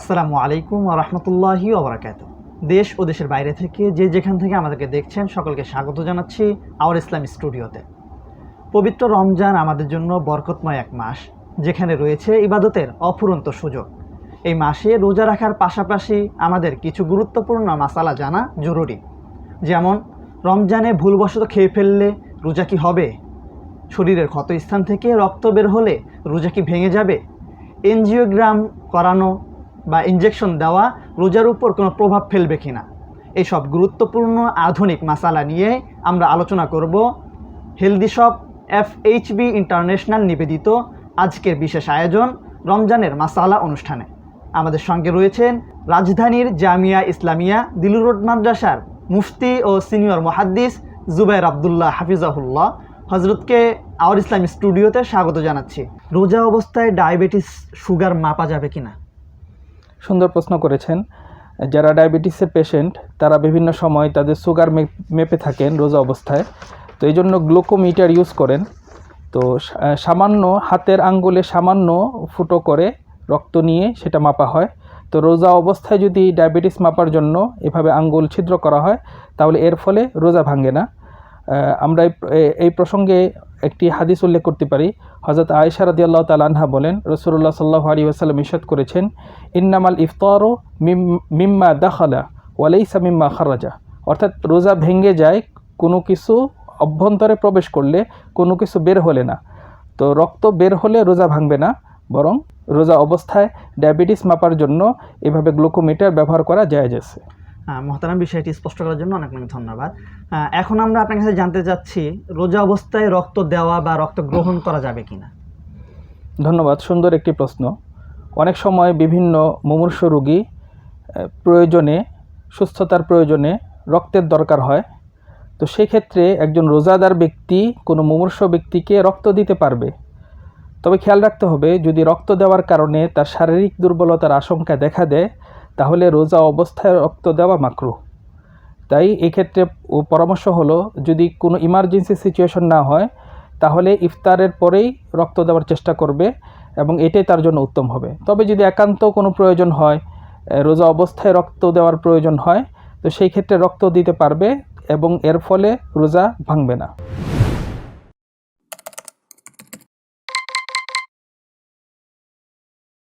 আসসালামু আলাইকুম ওয়া রাহমাতুল্লাহি ওয়া বারাকাতুহু। দেশ ও দেশের বাইরে থেকে যে যেখান থেকে আমাদেরকে দেখছেন সকলকে স্বাগত জানাচ্ছি আওয়ার ইসলাম স্টুডিওতে। পবিত্র রমজান আমাদের জন্য বরকতময় এক মাস, যেখানে রয়েছে ইবাদতের অফুরন্ত সুযোগ। এই মাসে রোজা রাখার পাশাপাশি আমাদের কিছু গুরুত্বপূর্ণ মাসালা জানা জরুরি। যেমন, রমজানে ভুলবশত খেয়ে ফেললে রোজা কি হবে? শরীরের ক্ষত স্থান থেকে রক্ত বের হলে রোজা কি ভেঙে যাবে? এনজিওগ্রাম করানো বা ইনজেকশন দেওয়া রোজার উপর কোনো প্রভাব ফেলবে কিনা? এইসব গুরুত্বপূর্ণ আধুনিক মাসালা নিয়ে আমরা আলোচনা করব হেলদি শপ FHB ইন্টারন্যাশনাল নিবেদিত আজকের বিশেষ আয়োজন রমজানের মাসালা অনুষ্ঠানে। আমাদের সঙ্গে রয়েছেন রাজধানীর জামিয়া ইসলামিয়া দিলুর রোড মাদ্রাসার মুফতি ও সিনিয়র মুহাদ্দিস জুবায়ের আব্দুল্লাহ হাফিজাহুল্লাহ। হজরতকে আওয়ার ইসলাম স্টুডিওতে স্বাগত জানাচ্ছি। রোজা অবস্থায় ডায়াবেটিস সুগার মাপা যাবে কিনা? সুন্দর প্রশ্ন করেছেন। যারা ডায়াবেটিসের পেশেন্ট তারা বিভিন্ন সময় তাদের সুগার মেপে থাকেন রোজা অবস্থায়, তো এই জন্য গ্লুকোমিটার ইউজ করেন। তো সামান্য হাতের আঙ্গুলে সামান্য ফুটো করে রক্ত নিয়ে সেটা মাপা হয়। তো রোজা অবস্থায় যদি ডায়াবেটিস মাপার জন্য এভাবে আঙ্গুল ছিদ্র করা হয় তাহলে এর ফলে রোজা ভাঙে না। আমরা এই প্রসঙ্গে একটি হাদিস উল্লেখ করতে পারি। হযরত আয়েশা রাদিয়াল্লাহু তাআলা আনহা বলেন, রাসূলুল্লাহ সাল্লাল্লাহু আলাইহি ওয়াসাল্লাম ইরশাদ করেছেন, ইন্নামাল ইফতারু মিম্মা দাখালা ওয়া লাইসা মিম্মা খারাজা। অর্থাৎ রোজা ভেঙে যায় কোনো কিছু অভ্যন্তরে প্রবেশ করলে, কোনো কিছু বের হলে না। তো রক্ত বের হলে রোজা ভাঙবে না, বরং রোজা অবস্থায় ডায়াবেটিস মাপার জন্য এভাবে গ্লুকোমিটার ব্যবহার করা জায়েজ আছে। মহতারাম, বিষয়টি স্পষ্ট করার জন্য অনেক অনেক ধন্যবাদ। এখন আমরা আপনার কাছে জানতে চাচ্ছি, রোজা অবস্থায় রক্ত দেওয়া বা রক্ত গ্রহণ করা যাবে কিনা? ধন্যবাদ, সুন্দর একটি প্রশ্ন। অনেক সময় বিভিন্ন মুমূর্ষু রোগী প্রয়োজনে, সুস্থতার প্রয়োজনে রক্তের দরকার হয়। তো সেক্ষেত্রে একজন রোজাদার ব্যক্তি কোনো মুমূর্ষু ব্যক্তিকে রক্ত দিতে পারবে। তবে খেয়াল রাখতে হবে, যদি রক্ত দেওয়ার কারণে তার শারীরিক দুর্বলতার আশঙ্কা দেখা দেয় তাহলে রোজা অবস্থায় রক্ত দেওয়া মাকরুহ। তাই এক্ষেত্রে পরামর্শ হলো, যদি কোনো ইমার্জেন্সি সিচুয়েশন না হয় তাহলে ইফতারের পরেই রক্ত দেওয়ার চেষ্টা করবে এবং এটাই তার জন্য উত্তম হবে। তবে যদি একান্ত কোনো প্রয়োজন হয়, রোজা অবস্থায় রক্ত দেওয়ার প্রয়োজন হয়, তো সেই ক্ষেত্রে রক্ত দিতে পারবে এবং এর ফলে রোজা ভাঙবে না।